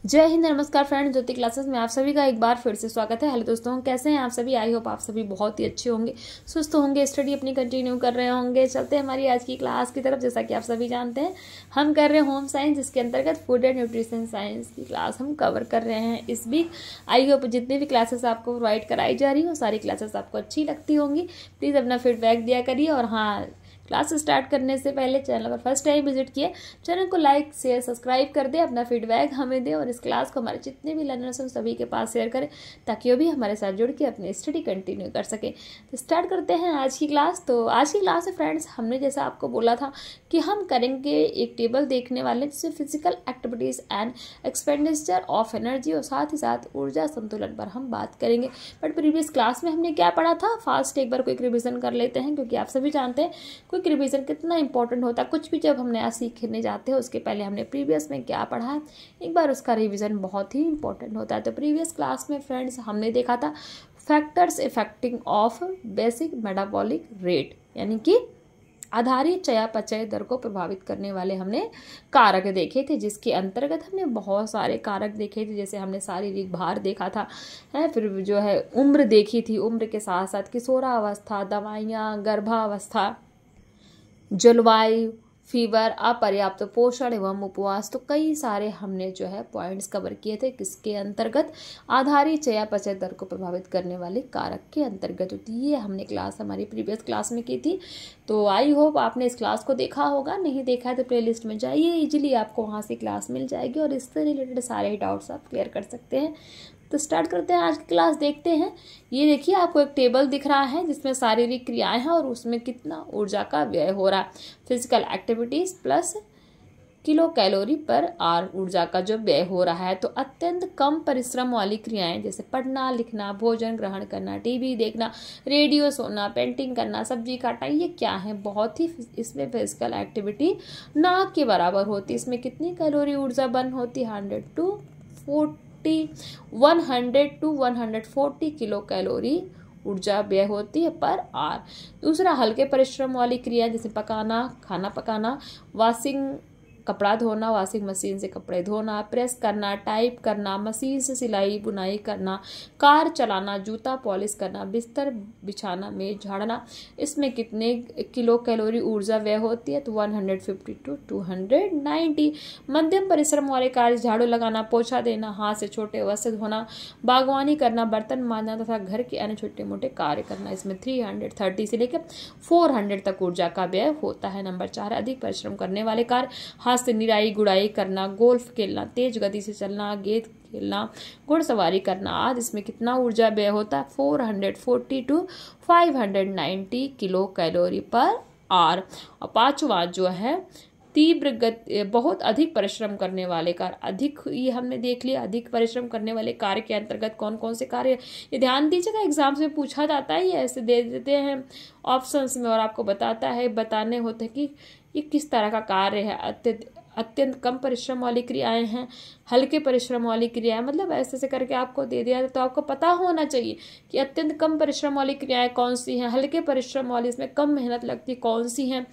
जय हिंद, नमस्कार फ्रेंड। ज्योति क्लासेस में आप सभी का एक बार फिर से स्वागत है। हेलो दोस्तों, कैसे हैं आप सभी? आई होप आप सभी बहुत ही अच्छे होंगे, सुस्त होंगे, स्टडी अपनी कंटिन्यू कर रहे होंगे। चलते हैं हमारी आज की क्लास की तरफ। जैसा कि आप सभी जानते हैं, हम कर रहे हैं होम साइंस, जिसके अंतर्गत फूड एंड न्यूट्रिशन साइंस की क्लास हम कवर कर रहे हैं इस वीक। आई होप जितनी भी क्लासेस आपको प्रोवाइड कराई जा रही हो, सारी क्लासेस आपको अच्छी लगती होंगी। प्लीज़ अपना फीडबैक दिया करिए। और हाँ, क्लास स्टार्ट करने से पहले चैनल पर फर्स्ट टाइम विजिट किए, चैनल को लाइक शेयर सब्सक्राइब कर दे, अपना फीडबैक हमें दे और इस क्लास को हमारे जितने भी लर्नर्स हैं सभी के पास शेयर करें, ताकि वो भी हमारे साथ जुड़ के अपनी स्टडी कंटिन्यू कर सके। तो स्टार्ट करते हैं आज की क्लास। तो आज की क्लास में फ्रेंड्स, हमने जैसा आपको बोला था कि हम करेंगे एक टेबल देखने वाले, जिससे physical activities and expenditure of energy और साथ ही साथ ऊर्जा संतुलन पर हम बात करेंगे। बट प्रीवियस क्लास में हमने क्या पढ़ा था, फास्ट एक बार क्विक रिविजन कर लेते हैं, क्योंकि आप सभी जानते हैं क्विक रिवीजन कितना इंपॉर्टेंट होता है। कुछ भी जब हम नया सीखने जाते हैं, उसके पहले हमने प्रीवियस में क्या पढ़ा है, एक बार उसका रिवीजन बहुत ही इंपॉर्टेंट होता है। तो प्रीवियस क्लास में फ्रेंड्स हमने देखा था factors affecting of basic metabolic rate, यानी कि आधारित चयापचय दर को प्रभावित करने वाले हमने कारक देखे थे, जिसके अंतर्गत हमने बहुत सारे कारक देखे थे। जैसे हमने शारीरिक भार देखा था, फिर जो है उम्र देखी थी, उम्र के साथ साथ किशोरावस्था, दवाइयाँ, गर्भावस्था, जलवायु, फीवर, अपर्याप्त पोषण एवं उपवास। तो कई सारे हमने जो है पॉइंट्स कवर किए थे, किसके अंतर्गत, आधारित चयापचय दर को प्रभावित करने वाले कारक के अंतर्गत होती है। ये हमने क्लास हमारी प्रीवियस क्लास में की थी। तो आई होप आपने इस क्लास को देखा होगा। नहीं देखा है तो प्लेलिस्ट में जाइए, इजीली आपको वहाँ से क्लास मिल जाएगी और इससे रिलेटेड सारे डाउट्स आप क्लियर कर सकते हैं। तो स्टार्ट करते हैं आज की क्लास, देखते हैं। ये देखिए, आपको एक टेबल दिख रहा है जिसमें शारीरिक क्रियाएं हैं और उसमें कितना ऊर्जा का व्यय हो रहा है। Physical activities plus kilo calorie per hour ऊर्जा का जो व्यय हो रहा है। तो अत्यंत कम परिश्रम वाली क्रियाएं, जैसे पढ़ना, लिखना, भोजन ग्रहण करना, टीवी देखना, रेडियो सुनना, पेंटिंग करना, सब्जी काटना, ये क्या है, बहुत ही इसमें फिजिकल एक्टिविटी ना के बराबर होती है। इसमें कितनी कैलोरी ऊर्जा बर्न होती है, 100 to 140 किलो कैलोरी ऊर्जा व्यय होती है पर आवर। दूसरा, हल्के परिश्रम वाली क्रिया, जैसे पकाना, खाना पकाना, कपड़ा धोना, वॉशिंग मशीन से कपड़े धोना, प्रेस करना, टाइप करना, मशीन से सिलाई बुनाई करना, कार चलाना, जूता पॉलिश करना, बिस्तर बिछाना, मेज झाड़ना। इसमें कितने किलो कैलोरी ऊर्जा व्यय होती है, तो 150 to 290। मध्यम परिश्रम वाले कार्य, झाड़ू लगाना, पोछा देना, हाथ से छोटे वस्त्र धोना, बागवानी करना, बर्तन मांजना तथा घर के अन्य छोटे मोटे कार्य करना। इसमें 330 से लेकर 400 तक ऊर्जा का व्यय होता है। नंबर 4, अधिक परिश्रम करने वाले कार्य, हाथ से निराई गुड़ाई करना, गोल्फ खेलना, तेज गति से चलना, गेंद खेलना, घुड़सवारी करना आदि। इसमें कितना ऊर्जा व्यय होता है, 440 to 590 kilo calorie per hour. और पांचवा जो है तीव्र गति, बहुत अधिक परिश्रम करने वाले कार्य, अधिक, ये हमने देख लिया। अधिक परिश्रम करने वाले कार्य के अंतर्गत कौन कौन से कार्य, ये ध्यान दीजिएगा, एग्जाम्स में पूछा जाता है, ये ऐसे दे देते हैं ऑप्शंस में और आपको बताने होते हैं कि ये किस तरह का कार्य है। अत्यंत कम परिश्रम वाली क्रियाएं हैं, हल्के परिश्रम वाली क्रियाएं, मतलब ऐसे करके आपको दे दिया, तो आपको पता होना चाहिए कि अत्यंत कम परिश्रम वाली क्रियाएं कौन सी हैं, हल्के परिश्रम वाली इसमें कम मेहनत लगती है कौन सी हैं,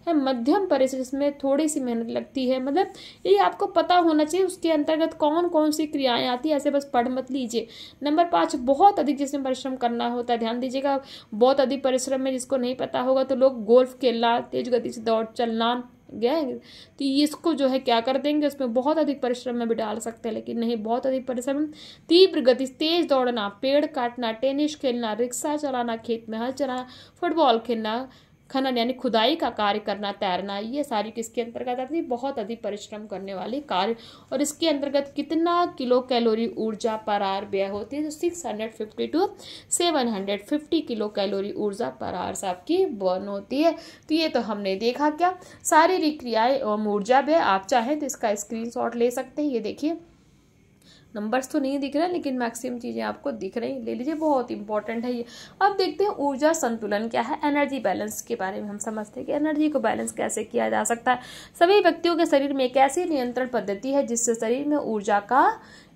मध्यम परिश्रम इसमें थोड़ी सी मेहनत लगती है, मतलब ये आपको पता होना चाहिए उसके अंतर्गत कौन कौन सी क्रियाएं आती है। ऐसे बस पढ़ मत लीजिए। नंबर 5, बहुत अधिक जिसमें परिश्रम करना होता है। ध्यान दीजिएगा, बहुत अधिक परिश्रम में जिसको नहीं पता होगा तो लोग गोल्फ खेलना, तेज गति से दौड़ चलना गया, तो इसको जो है क्या कर देंगे, उसमें बहुत अधिक परिश्रम में भी डाल सकते हैं, लेकिन नहीं, बहुत अधिक परिश्रम, तीव्र गति, तेज दौड़ना, पेड़ काटना, टेनिस खेलना, रिक्शा चलाना, खेत में हल चलाना, फुटबॉल खेलना, खनन यानी खुदाई का कार्य करना, तैरना, ये सारी किसके अंतर्गत आती है, बहुत अधिक परिश्रम करने वाली कार्य। और इसके अंतर्गत कितना किलो कैलोरी ऊर्जा पर आवर व्यय होती है, तो 650 to 750 किलो कैलोरी ऊर्जा पर आवर आपकी बर्न होती है। तो ये तो हमने देखा क्या, शारीरिक क्रियाएं एवं ऊर्जा व्यय। आप चाहें तो इसका स्क्रीनशॉट ले सकते हैं। ये देखिए, नंबर्स तो नहीं दिख रहे, लेकिन मैक्सिमम चीज़ें आपको दिख रही, ले लीजिए, बहुत इंपॉर्टेंट है ये। अब देखते हैं ऊर्जा संतुलन क्या है। एनर्जी बैलेंस के बारे में हम समझते हैं कि एनर्जी को बैलेंस कैसे किया जा सकता है। सभी व्यक्तियों के शरीर में एक ऐसी नियंत्रण पद्धति है जिससे शरीर में ऊर्जा का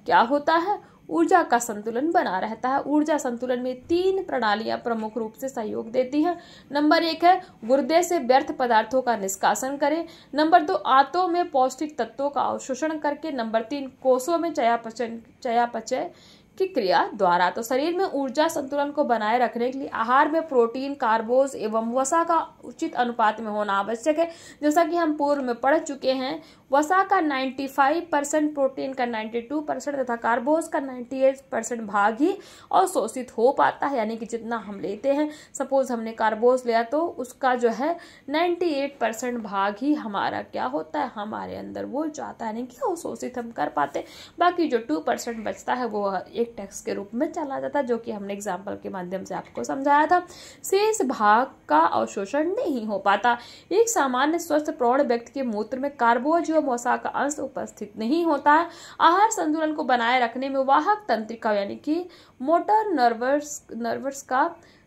क्या होता है, ऊर्जा का संतुलन बना रहता है। ऊर्जा संतुलन में 3 प्रणालियां प्रमुख रूप से सहयोग देती हैं। नंबर 1 है गुर्दे से व्यर्थ पदार्थों का निष्कासन करें। नंबर 2 आंतों में पौष्टिक तत्वों का अवशोषण करके। नंबर 3 कोषों में चयापचय की क्रिया द्वारा। तो शरीर में ऊर्जा संतुलन को बनाए रखने के लिए आहार में प्रोटीन, कार्बोज एवं वसा का उचित अनुपात में होना आवश्यक है। जैसा कि हम पूर्व में पढ़ चुके हैं, वसा का 95%, प्रोटीन का 92% तथा कार्बोज का 98% भाग ही अवशोषित हो पाता है, यानी कि जितना हम लेते हैं, सपोज हमने कार्बोज लिया तो उसका जो है 98% भाग ही हमारा क्या होता है, हमारे अंदर वो जाता है, यानी कि अवशोषित हम कर पाते। बाकी जो 2% बचता है वो एक टैक्स के रूप में चला जाता है, जो कि हमने एग्जाम्पल के माध्यम से आपको समझाया था। शेष भाग का अवशोषण नहीं हो पाता। एक सामान्य स्वस्थ प्रौढ़ व्यक्ति के मूत्र में कार्बोज वसा का अंश उपस्थित नहीं होता है। आहार संतुलन को बनाए रखने में वाहक तंत्रिका यानी कि मोटर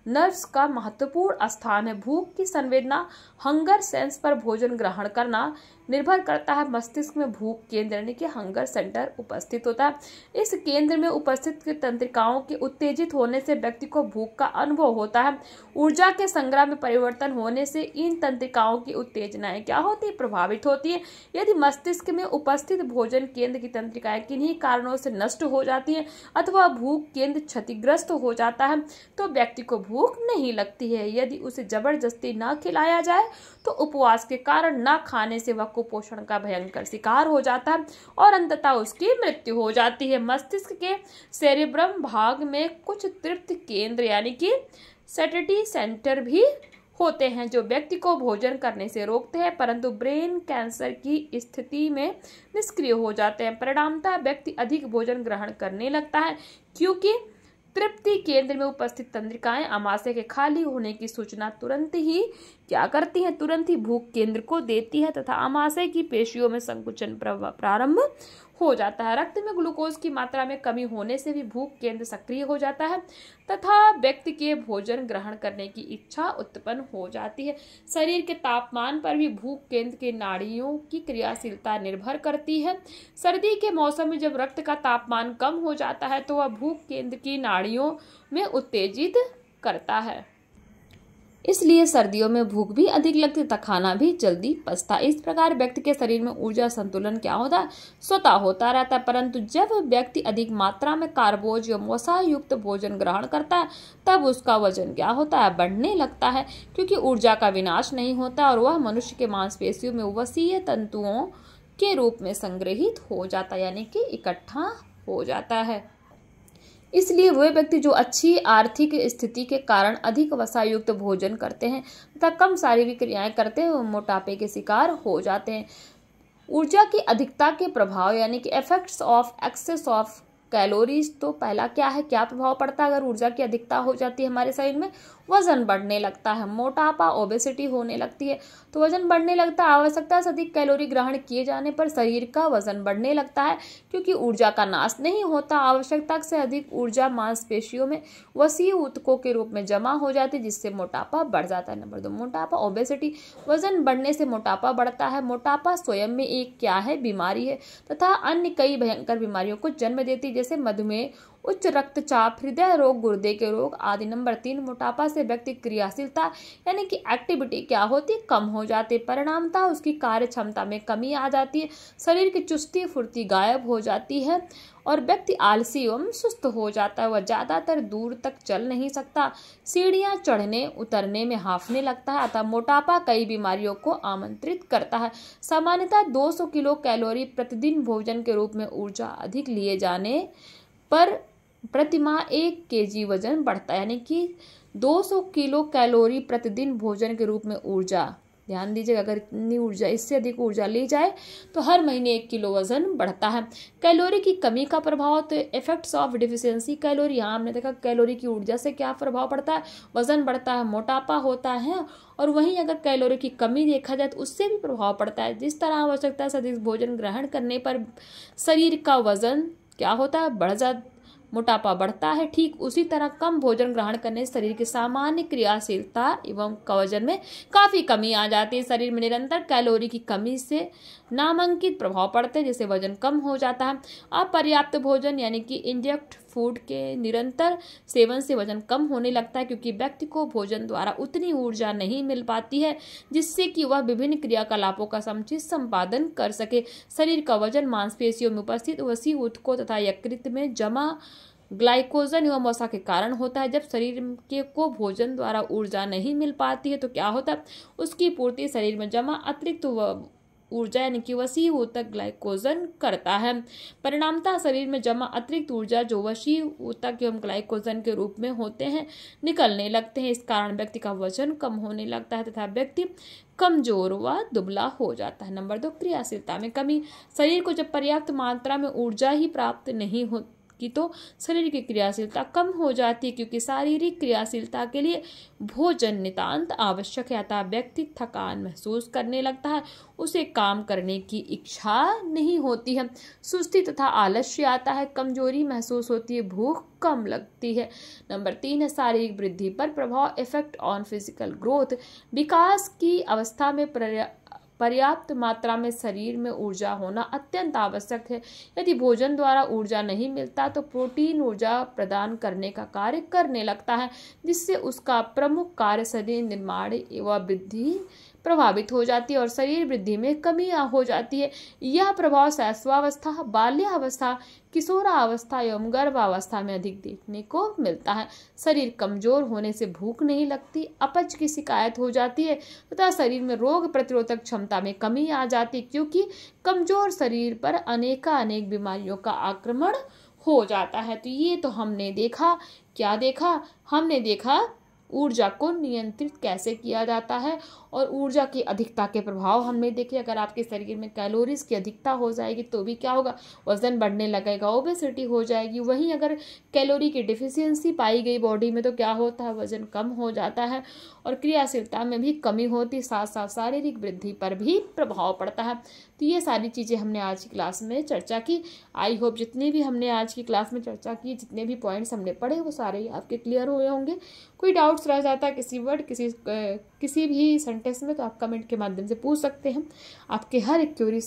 नर्व्स का महत्वपूर्ण स्थान है। भूख की संवेदना, हंगर सेंस पर भोजन ग्रहण करना निर्भर करता है। मस्तिष्क में भूख केंद्र यानी कि हंगर सेंटर उपस्थित होता है। इस केंद्र में उपस्थित तंत्रिकाओं के उत्तेजित होने से व्यक्ति को भूख का अनुभव होता है। ऊर्जा के संग्रह में परिवर्तन होने से इन तंत्रिकाओं की उत्तेजनाएं क्या होती है, प्रभावित होती है। यदि मस्तिष्क में उपस्थित भोजन केंद्र की तंत्रिकाएं किन्हीं कारणों से नष्ट हो जाती है अथवा भूख केंद्र क्षतिग्रस्त हो जाता है तो व्यक्ति को भूख नहीं लगती है। यदि उसे जबरदस्ती न खिलाया जाए तो उपवास के कारण न खाने से वह कुपोषण का भयंकर शिकार हो जाता है और अंततः उसकी मृत्यु हो जाती है। मस्तिष्क के सेरेब्रम भाग में कुछ तृप्ति केंद्र यानी कि सैटिस्फैक्टरी सेंटर भी होते हैं जो व्यक्ति को भोजन करने से रोकते हैं, परंतु ब्रेन कैंसर की स्थिति में निष्क्रिय हो जाते हैं। परिणामतः व्यक्ति अधिक भोजन ग्रहण करने लगता है क्योंकि तृप्ति केंद्र में उपस्थित तंत्रिकाएं आमाशय के खाली होने की सूचना तुरंत ही क्या करती हैं, तुरंत ही भूख केंद्र को देती है तथा आमाशय की पेशियों में संकुचन प्रारंभ हो जाता है। रक्त में ग्लूकोज की मात्रा में कमी होने से भी भूख केंद्र सक्रिय हो जाता है तथा व्यक्ति के भोजन ग्रहण करने की इच्छा उत्पन्न हो जाती है। शरीर के तापमान पर भी भूख केंद्र के नाड़ियों की क्रियाशीलता निर्भर करती है। सर्दी के मौसम में जब रक्त का तापमान कम हो जाता है तो वह भूख केंद्र की नाड़ियों में उत्तेजित करता है, इसलिए सर्दियों में भूख भी अधिक लगती तथा खाना भी जल्दी पचता। इस प्रकार व्यक्ति के शरीर में ऊर्जा संतुलन क्या होता है, स्वतः होता रहता है। परंतु जब व्यक्ति अधिक मात्रा में कार्बोज या वसा युक्त भोजन ग्रहण करता है तब उसका वजन क्या होता है, बढ़ने लगता है, क्योंकि ऊर्जा का विनाश नहीं होता और वह मनुष्य के मांसपेशियों में वसीय तंतुओं के रूप में संग्रहित हो जाता है, यानी कि इकट्ठा हो जाता है। इसलिए वे व्यक्ति जो अच्छी आर्थिक स्थिति के कारण अधिक वसा युक्त भोजन करते हैं तथा कम शारीरिक क्रियाएं करते हैं वो मोटापे के शिकार हो जाते हैं। ऊर्जा की अधिकता के प्रभाव यानी कि effects of excess of calories, तो पहला क्या है, क्या प्रभाव पड़ता है अगर ऊर्जा की अधिकता हो जाती है हमारे शरीर में, वजन बढ़ने लगता है, मोटापा ओबेसिटी होने लगती है। तो वजन बढ़ने लगता है, आवश्यकता से अधिक कैलोरी ग्रहण किए जाने पर शरीर का वजन बढ़ने लगता है क्योंकि ऊर्जा का नाश नहीं होता। आवश्यकता से अधिक ऊर्जा मांसपेशियों में वसीय ऊतकों के रूप में जमा हो जाती है जिससे मोटापा बढ़ जाता है। नंबर 2 मोटापा ओबेसिटी, वजन बढ़ने से मोटापा बढ़ता है। मोटापा स्वयं में एक क्या है, बीमारी है तथा अन्य कई भयंकर बीमारियों को जन्म देती है जैसे मधुमेह, उच्च रक्तचाप, हृदय रोग, गुर्दे के रोग आदि। नंबर 3 मोटापा से व्यक्ति क्रियाशीलता यानी कि एक्टिविटी क्या होती, कम हो जाती है। परिणामतः उसकी कार्य क्षमता में कमी आ जाती है, शरीर की चुस्ती फुर्ती गायब हो जाती है और व्यक्ति आलसी एवं सुस्त हो जाता है। वह ज्यादातर दूर तक चल नहीं सकता, सीढ़ियां चढ़ने उतरने में हांफने लगता है। अतः मोटापा कई बीमारियों को आमंत्रित करता है। सामान्यतः 200 किलो कैलोरी प्रतिदिन भोजन के रूप में ऊर्जा अधिक लिए जाने पर प्रतिमाह 1 kg वजन बढ़ता है, यानी कि 200 किलो कैलोरी प्रतिदिन भोजन के रूप में ऊर्जा, ध्यान दीजिएगा अगर इतनी ऊर्जा, इससे अधिक ऊर्जा ली जाए तो हर महीने 1 किलो वजन बढ़ता है। कैलोरी की कमी का प्रभाव, तो इफेक्ट्स ऑफ डिफिशियंसी कैलोरी, यहाँ हमने देखा कैलोरी की ऊर्जा से क्या प्रभाव पड़ता है, वजन बढ़ता है, मोटापा होता है। और वहीं अगर कैलोरी की कमी देखा जाए तो उससे भी प्रभाव पड़ता है। जिस तरह आवश्यकता से अधिक भोजन ग्रहण करने पर शरीर का वजन क्या होता है, बढ़ जाता, मोटापा बढ़ता है, ठीक उसी तरह कम भोजन ग्रहण करने से शरीर की सामान्य क्रियाशीलता एवं वजन में काफी कमी आ जाती है। शरीर में निरंतर कैलोरी की कमी से नामांकित प्रभाव पड़ते हैं, जैसे वजन कम हो जाता है। अपर्याप्त भोजन यानी कि इंजेक्ट फूड के निरंतर सेवन से वजन कम होने लगता है, क्योंकि व्यक्ति को भोजन द्वारा उतनी ऊर्जा नहीं मिल पाती है जिससे कि वह विभिन्न क्रियाकलापों का समुचित संपादन कर सके। शरीर का वजन मांसपेशियों में उपस्थित वसी ऊतकों तथा यकृत में जमा ग्लाइकोजन एवं वसा के कारण होता है। जब शरीर के को भोजन द्वारा ऊर्जा नहीं मिल पाती है तो क्या होता है, उसकी पूर्ति शरीर में जमा अतिरिक्त ऊर्जा यानी कि वसी ऊतक ग्लाइकोजन करता है। परिणामतः शरीर में जमा अतिरिक्त ऊर्जा जो वसी ऊतक एवं ग्लाइकोजन के रूप में होते हैं निकलने लगते हैं। इस कारण व्यक्ति का वजन कम होने लगता है तथा व्यक्ति कमजोर व दुबला हो जाता है। नंबर 2, क्रियाशीलता में कमी। शरीर को जब पर्याप्त मात्रा में ऊर्जा ही प्राप्त नहीं होती तो शरीर की क्रियाशीलता कम हो जाती है, क्योंकि शारीरिक क्रियाशीलता के लिए भोजन नितांत आवश्यक है। अतः व्यक्ति थकान महसूस करने लगता है, उसे काम करने की इच्छा नहीं होती है, सुस्ती तथा आलस्य आता है, कमजोरी महसूस होती है, भूख कम लगती है। नंबर 3 है शारीरिक वृद्धि पर प्रभाव, इफेक्ट ऑन फिजिकल ग्रोथ। विकास की अवस्था में पर्याप्त मात्रा में शरीर में ऊर्जा होना अत्यंत आवश्यक है। यदि भोजन द्वारा ऊर्जा नहीं मिलता तो प्रोटीन ऊर्जा प्रदान करने का कार्य करने लगता है, जिससे उसका प्रमुख कार्य शरीर निर्माण एवं वृद्धि प्रभावित हो जाती है और शरीर वृद्धि में कमी हो जाती है। यह प्रभाव शैशवावस्था, बाल्यावस्था, किशोरावस्था एवं गर्भावस्था में अधिक देखने को मिलता है। शरीर कमजोर होने से भूख नहीं लगती, अपच की शिकायत हो जाती है तथा शरीर में रोग प्रतिरोधक क्षमता में कमी आ जाती है, क्योंकि कमजोर शरीर पर अनेक बीमारियों का आक्रमण हो जाता है। तो ये तो हमने देखा, क्या देखा? हमने देखा ऊर्जा को नियंत्रित कैसे किया जाता है और ऊर्जा की अधिकता के प्रभाव हमने देखे। अगर आपके शरीर में कैलोरीज की अधिकता हो जाएगी तो भी क्या होगा, वजन बढ़ने लगेगा, ओबेसिटी हो जाएगी। वहीं अगर कैलोरी की डिफिशियंसी पाई गई बॉडी में तो क्या होता है, वजन कम हो जाता है और क्रियाशीलता में भी कमी होती, साथ साथ शारीरिक वृद्धि पर भी प्रभाव पड़ता है। तो ये सारी चीज़ें हमने आज की क्लास में चर्चा की। आई होप जितनी भी हमने आज की क्लास में चर्चा की, जितने भी पॉइंट्स हमने पढ़े वो सारे ही आपके क्लियर हुए होंगे। कोई डाउट्स रह जाता है किसी वर्ड किसी भी सेंटेंस में तो आप कमेंट के माध्यम से पूछ सकते हैं, आपके हर एक क्वेरी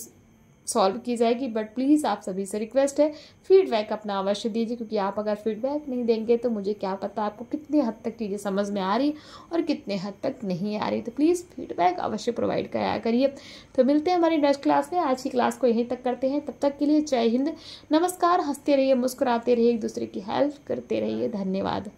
सॉल्व की जाएगी। बट प्लीज़ आप सभी से रिक्वेस्ट है फीडबैक अपना अवश्य दीजिए, क्योंकि आप अगर फीडबैक नहीं देंगे तो मुझे क्या पता आपको कितने हद तक चीज़ें समझ में आ रही और कितने हद तक नहीं आ रही। तो प्लीज़ फीडबैक अवश्य प्रोवाइड कराया करिए। तो मिलते हैं हमारी नेक्स्ट क्लास में। आज की क्लास को यहीं तक करते हैं, तब तक के लिए जय हिंद, नमस्कार। हंसते रहिए, मुस्कुराते रहिए, एक दूसरे की हेल्प करते रहिए। धन्यवाद।